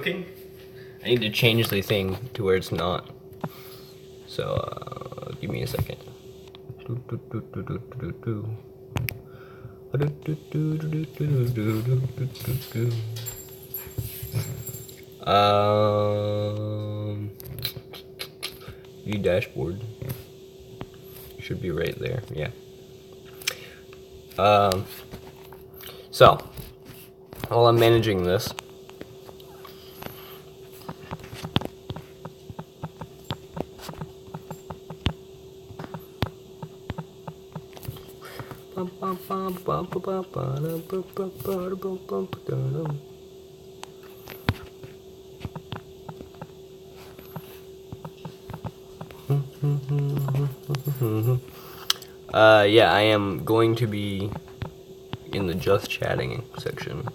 working. I need to change the thing to where it's not. So, give me a second. View dashboard. Should be right there, yeah. So, while I'm managing this, yeah, I am going to be in the just chatting section.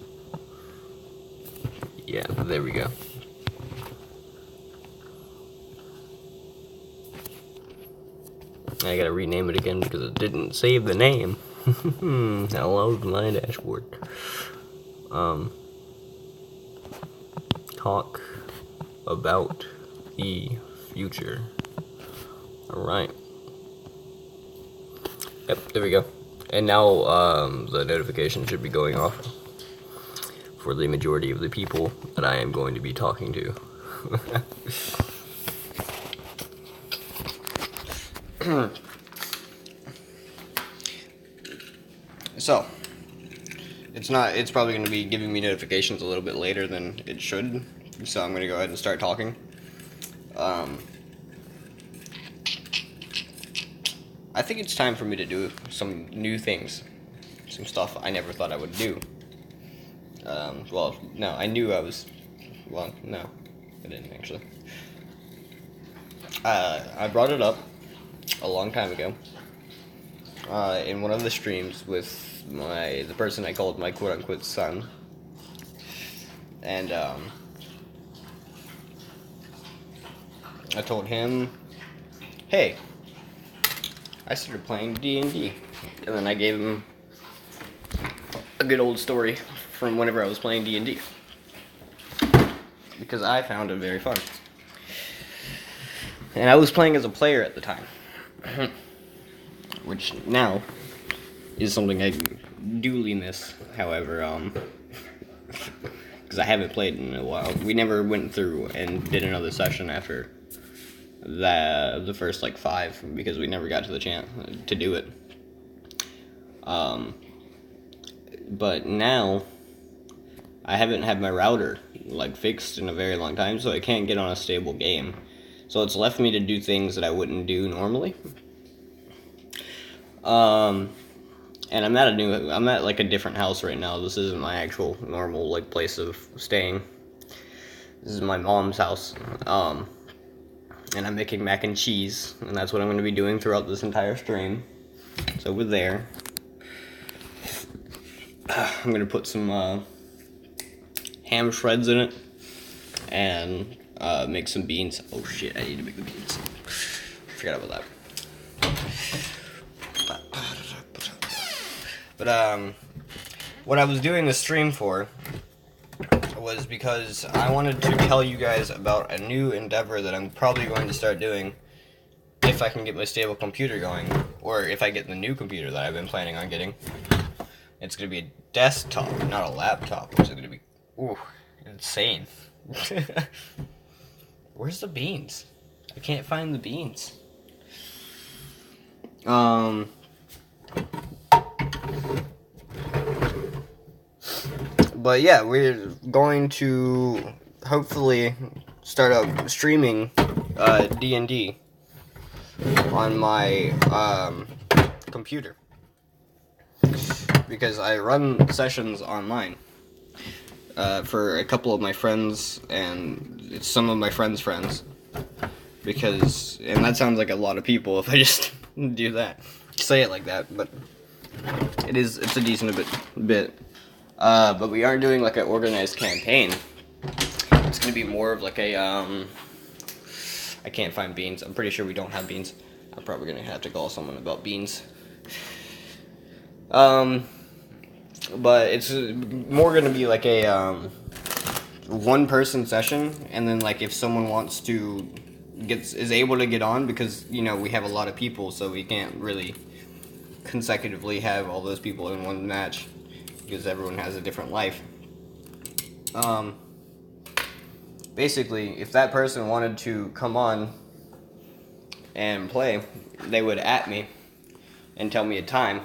Yeah, there we go. I gotta rename it again because it didn't save the name. Hello, my dashboard. Talk about the future. Alright. Yep, there we go. And now the notification should be going off for the majority of the people that I am going to be talking to. So, it's probably going to be giving me notifications a little bit later than it should, so I'm going to go ahead and start talking. I think it's time for me to do some new things, some stuff I never thought I would do. Well, no, I knew I was, well, no, I didn't actually. I brought it up a long time ago, in one of the streams with the person I called my quote-unquote son, and, I told him, hey, I started playing D&D, and then I gave him a good old story from whenever I was playing D&D, because I found it very fun, and I was playing as a player at the time, which now is something I duly miss, however, because I haven't played in a while. We never went through and did another session after the first, like, 5, because we never got to the chance to do it. But now, I haven't had my router, like, fixed in a very long time, so I can't get on a stable game. So it's left me to do things that I wouldn't do normally. And I'm at like a different house right now. This isn't my actual normal, like, place of staying. This is my mom's house. And I'm making mac and cheese, and that's what I'm going to be doing throughout this entire stream. It's over there. I'm going to put some ham shreds in it, and make some beans. Oh shit, I need to make the beans. Forgot about that. But what I was doing this stream for was because I wanted to tell you guys about a new endeavor that I'm probably going to start doing if I can get my stable computer going, or if I get the new computer that I've been planning on getting. It's going to be a desktop, not a laptop, which is going to be, ooh, insane. Where's the beans? I can't find the beans. But yeah, we're going to hopefully start up streaming D&D on my computer, because I run sessions online for a couple of my friends, and it's some of my friends' friends, and that sounds like a lot of people if I just do that, say it like that, but it's a decent bit. But we aren't doing like an organized campaign. It's gonna be more of like a, I can't find beans. I'm pretty sure we don't have beans. I'm probably gonna have to call someone about beans. But it's more gonna be like a, one person session, and then like if someone wants to is able to get on, because you know we have a lot of people, so we can't really consecutively have all those people in one match because everyone has a different life. Basically, if that person wanted to come on and play, they would at me and tell me a time.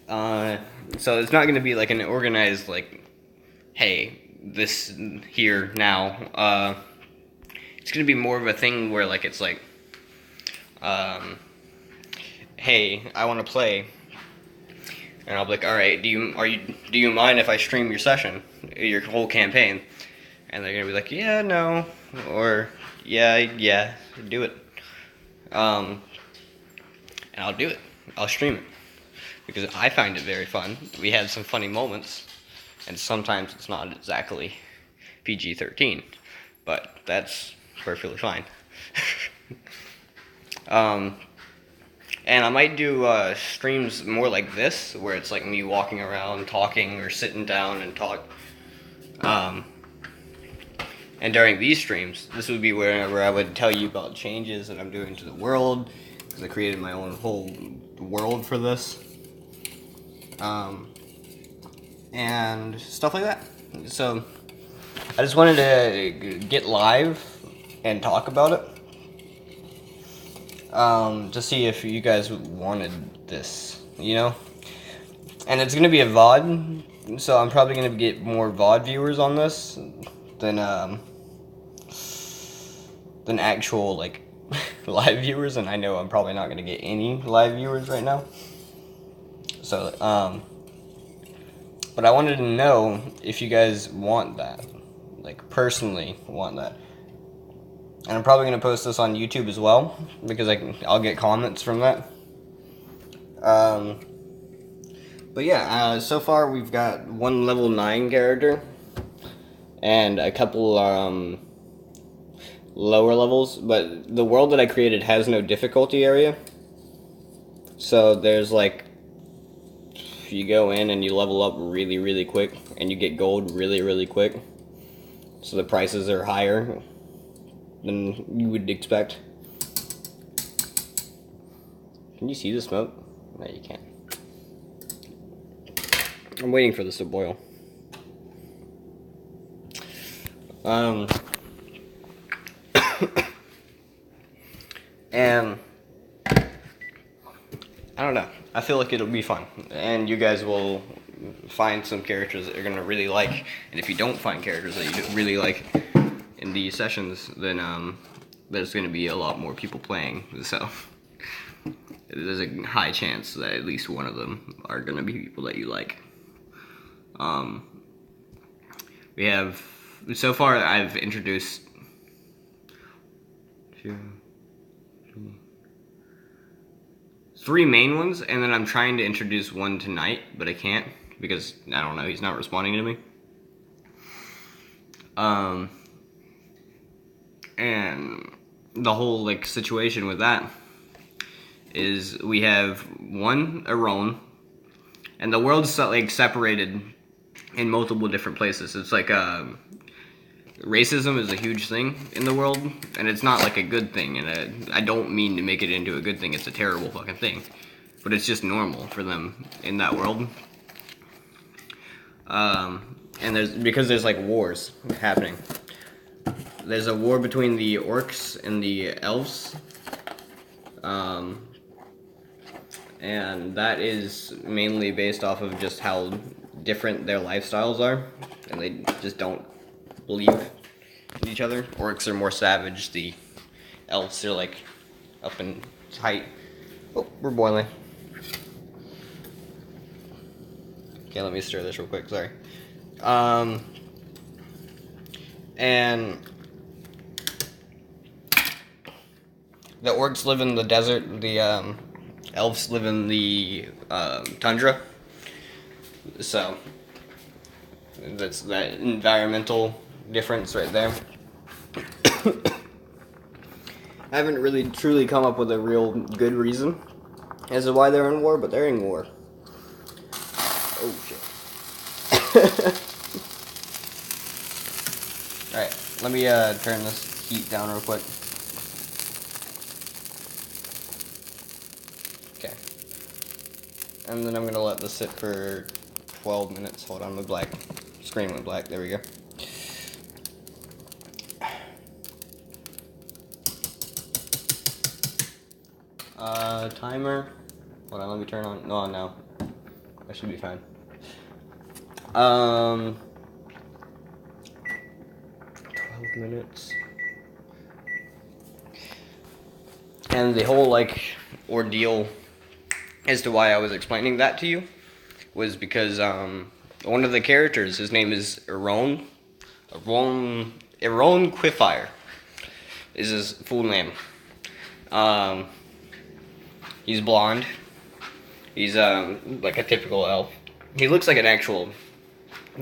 So it's not going to be like an organized, like, hey, this here now. It's going to be more of a thing where, like, it's like, hey, I want to play. And I'll be like, all right, do you mind if I stream your session, your whole campaign? And they're going to be like, yeah, no, or yeah, do it. And I'll do it. I'll stream it. Because I find it very fun. We had some funny moments, and sometimes it's not exactly PG-13, but that's perfectly fine. And I might do streams more like this, where it's like me walking around, talking, or sitting down and talk. And during these streams, this would be wherever I would tell you about changes that I'm doing to the world, because I created my own whole world for this. And stuff like that. So I just wanted to get live and talk about it. To see if you guys wanted this, you know? And it's gonna be a VOD, so I'm probably gonna get more VOD viewers on this than actual, like, live viewers, and I know I'm probably not gonna get any live viewers right now. So, but I wanted to know if you guys want that, like, personally want that. And I'm probably going to post this on YouTube as well, because I'll get comments from that. But yeah, so far we've got one level 9 character, and a couple lower levels, but the world that I created has no difficulty area. So there's like, you go in and you level up really, really quick, and you get gold really, really quick. So the prices are higher than you would expect. Can you see the smoke? No, you can't. I'm waiting for this to boil. And I don't know. I feel like it'll be fun, and you guys will find some characters that you're gonna really like. And if you don't find characters that you really like in these sessions, then there's gonna be a lot more people playing. So there's a high chance that at least one of them are gonna be people that you like. We have, so far I've introduced 3 main ones, and then I'm trying to introduce one tonight, but I can't because I don't know, he's not responding to me. And the whole like situation with that is we have one Aron, and the world's like separated in multiple different places. It's like racism is a huge thing in the world, and it's not like a good thing, and I don't mean to make it into a good thing. It's a terrible fucking thing, but it's just normal for them in that world. And because there's like wars happening. There's a war between the orcs and the elves, and that is mainly based off of just how different their lifestyles are, and they just don't believe in each other. Orcs are more savage, the elves are like up and tight. Oh, we're boiling. Okay, let me stir this real quick, sorry. And the orcs live in the desert, the elves live in the tundra. So that's that environmental difference right there. I haven't really truly come up with a real good reason as to why they're in war, but they're in war. Oh shit. Alright, let me turn this heat down real quick. Okay. And then I'm gonna let this sit for 12 minutes. Hold on, my black screen went black. There we go. Timer. Hold on, let me turn on. No. That should be fine. 12 minutes. And the whole, like, ordeal as to why I was explaining that to you was because, one of the characters, his name is Iron Quiffire is his full name. He's blonde. He's, like a typical elf. He looks like your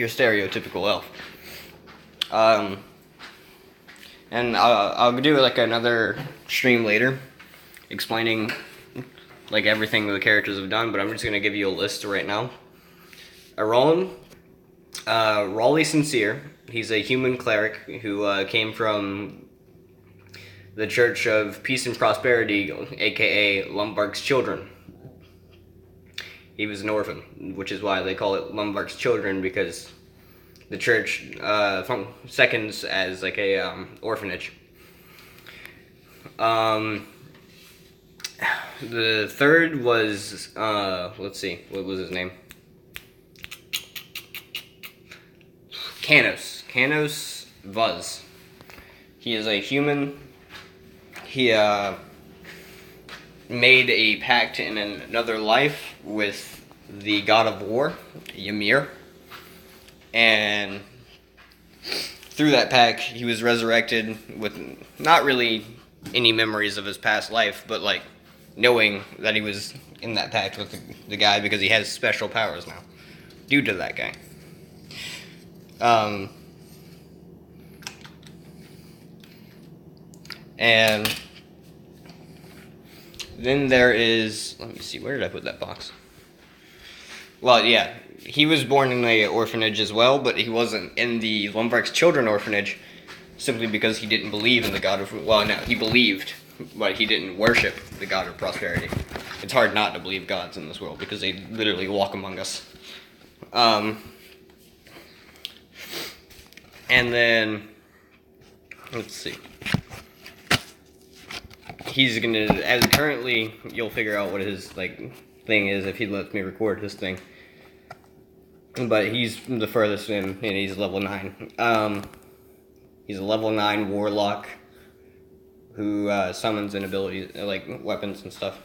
stereotypical elf. And I'll do, like, another stream later explaining, like, everything the characters have done, but I'm just gonna give you a list right now. Aron, Raleigh Sincere. He's a human cleric who came from the Church of Peace and Prosperity, aka Lumbark's Children. He was an orphan, which is why they call it Lumbark's Children, because the church seconds as like a orphanage. The third was let's see, what was his name? Canos Vuz. He is a human. He made a pact in another life with the god of war, Ymir, and through that pact he was resurrected with not really any memories of his past life, but like knowing that he was in that pact with the guy because he has special powers now due to that guy. And then there is, let me see, where did I put that box? Well, yeah, he was born in an orphanage as well, but he wasn't in the Lumbark's Children orphanage simply because he didn't believe in the god of, well, no, he believed, but he didn't worship the god of prosperity. It's hard not to believe gods in this world because they literally walk among us. And then, let's see. He's gonna, as currently, you'll figure out what his, like, thing is if he lets me record his thing. But he's the furthest in, and he's level 9. He's a level 9 warlock who summons an ability, like, weapons and stuff.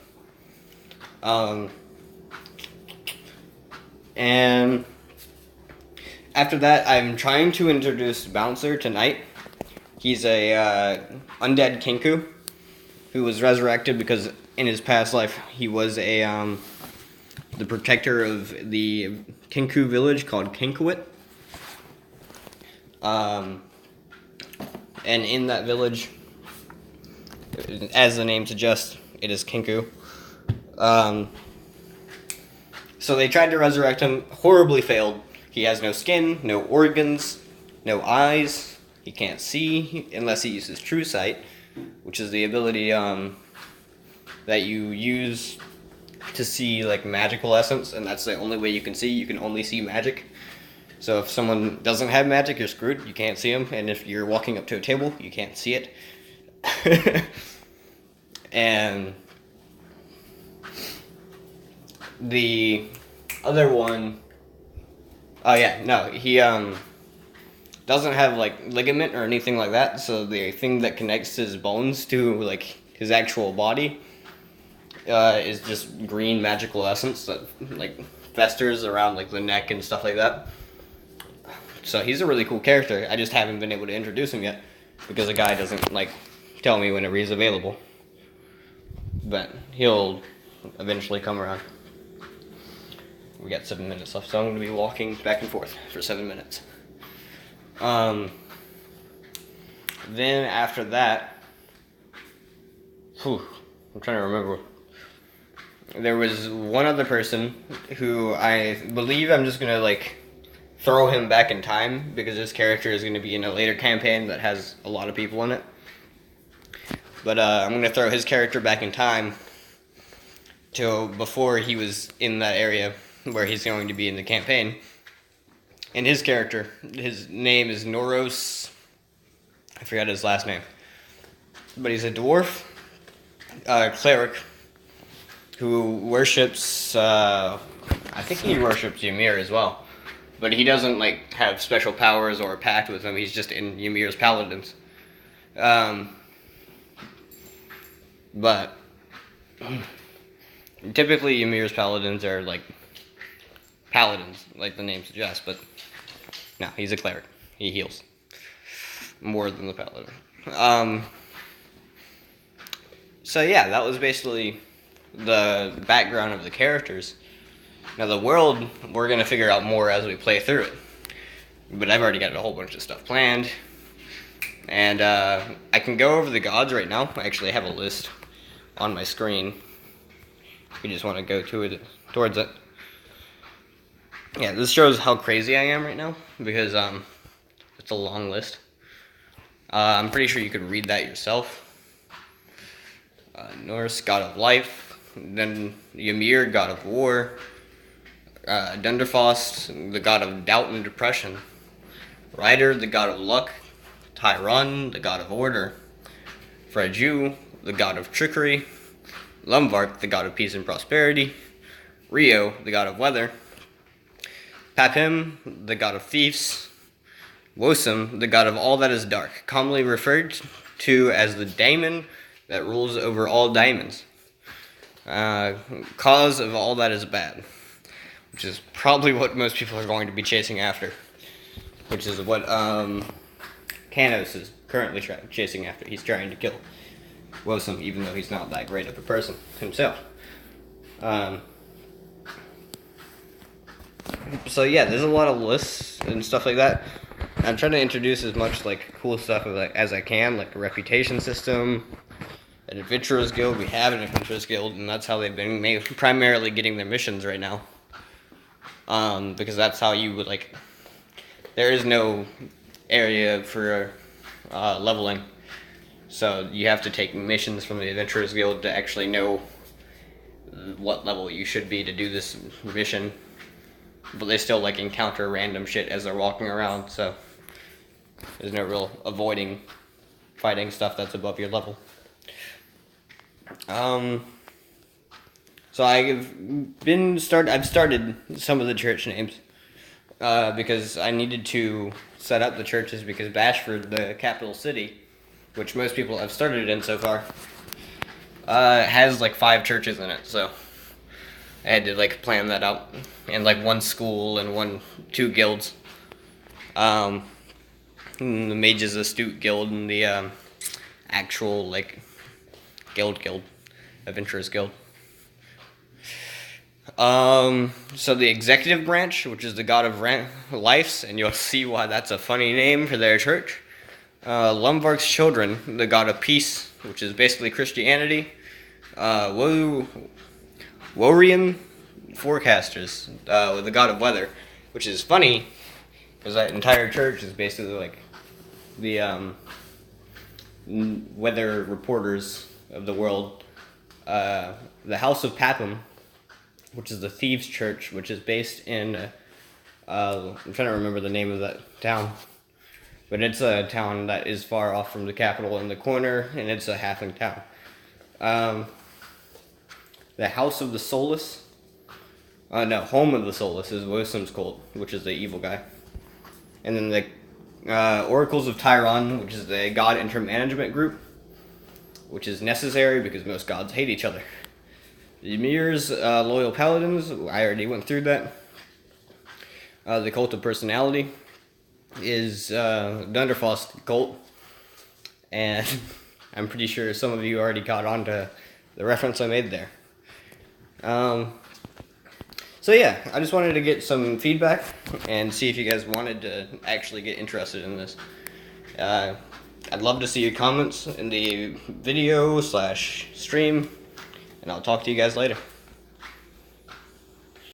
And after that, I'm trying to introduce Bouncer tonight. He's a undead Kenku who was resurrected because in his past life he was a the protector of the Kenku village called Kenkuit. And in that village, as the name suggests, it is Kenku. So they tried to resurrect him, horribly failed. He has no skin, no organs, no eyes. He can't see unless he uses True Sight, which is the ability that you use to see like magical essence, and that's the only way you can see. You can only see magic. So if someone doesn't have magic, you're screwed. You can't see them, and if you're walking up to a table, you can't see it. And the other one, oh yeah, no, he doesn't have like ligament or anything like that, so the thing that connects his bones to like his actual body is just green magical essence that like festers around like the neck and stuff like that. So he's a really cool character. I just haven't been able to introduce him yet because the guy doesn't like tell me whenever he's available. But he'll eventually come around. We got 7 minutes left, so I'm going to be walking back and forth for 7 minutes. Then after that, I'm trying to remember. There was one other person who I believe I'm just going to like throw him back in time because this character is going to be in a later campaign that has a lot of people in it. But I'm going to throw his character back in time to before he was in that area where he's going to be in the campaign. And his character, his name is Noros. I forgot his last name. But he's a dwarf cleric who worships, I think he worships Ymir as well. But he doesn't like have special powers or a pact with him. He's just in Ymir's paladins. But typically Ymir's paladins are like paladins, like the name suggests. But no, he's a cleric. He heals more than the paladin. So yeah, that was basically the background of the characters. Now the world, we're going to figure out more as we play through it. But I've already got a whole bunch of stuff planned. And I can go over the gods right now. I actually have a list on my screen. We just want to go towards it. Yeah, this shows how crazy I am right now. Because it's a long list. I'm pretty sure you could read that yourself. Norse, god of life. Then Ymir, god of war. Dunderfost, the god of doubt and depression. Ryder, the god of luck. Tyron, the god of order. Fraju, the god of trickery. Lumvark, the god of peace and prosperity. Rio, the god of weather. Papim, the god of thieves. Wosum, the god of all that is dark, commonly referred to as the daemon that rules over all daemons. Cause of all that is bad, which is probably what most people are going to be chasing after, which is what Kanos is currently chasing after. He's trying to kill Wosum, even though he's not that great of a person himself. So yeah, there's a lot of lists and stuff like that. I'm trying to introduce as much like cool stuff as I can, like a reputation system, an adventurers guild. We have an adventurers guild, and that's how they've been primarily getting their missions right now. Because that's how you would like. There is no area for leveling, so you have to take missions from the adventurers guild to actually know what level you should be to do this mission. But they still like encounter random shit as they're walking around, so there's no real avoiding fighting stuff that's above your level. So I've started some of the church names because I needed to set up the churches because Bashford, the capital city, which most people have started in so far, has like 5 churches in it, so I had to like plan that out, and like 1 school and 2 guilds. The Mages Astute Guild and the actual like guild, Adventurers Guild. So the executive branch, which is the god of lives, and you'll see why that's a funny name for their church. Lumvark's children, the god of peace, which is basically Christianity. Worian forecasters, with the god of weather, which is funny because that entire church is basically like the weather reporters of the world. The House of Papum, which is the thieves' church, which is based in I'm trying to remember the name of that town, but it's a town that is far off from the capital in the corner, and it's a halfling town. The House of the Soulless, Home of the Soulless is Wosum's cult, which is the evil guy. And then the Oracles of Tyron, which is the god intermanagement group, which is necessary because most gods hate each other. Ymir's loyal paladins, I already went through that. The Cult of Personality is Dunderfost cult, and I'm pretty sure some of you already caught on to the reference I made there. So yeah, I just wanted to get some feedback and see if you guys wanted to actually get interested in this. I'd love to see your comments in the video/stream, and I'll talk to you guys later.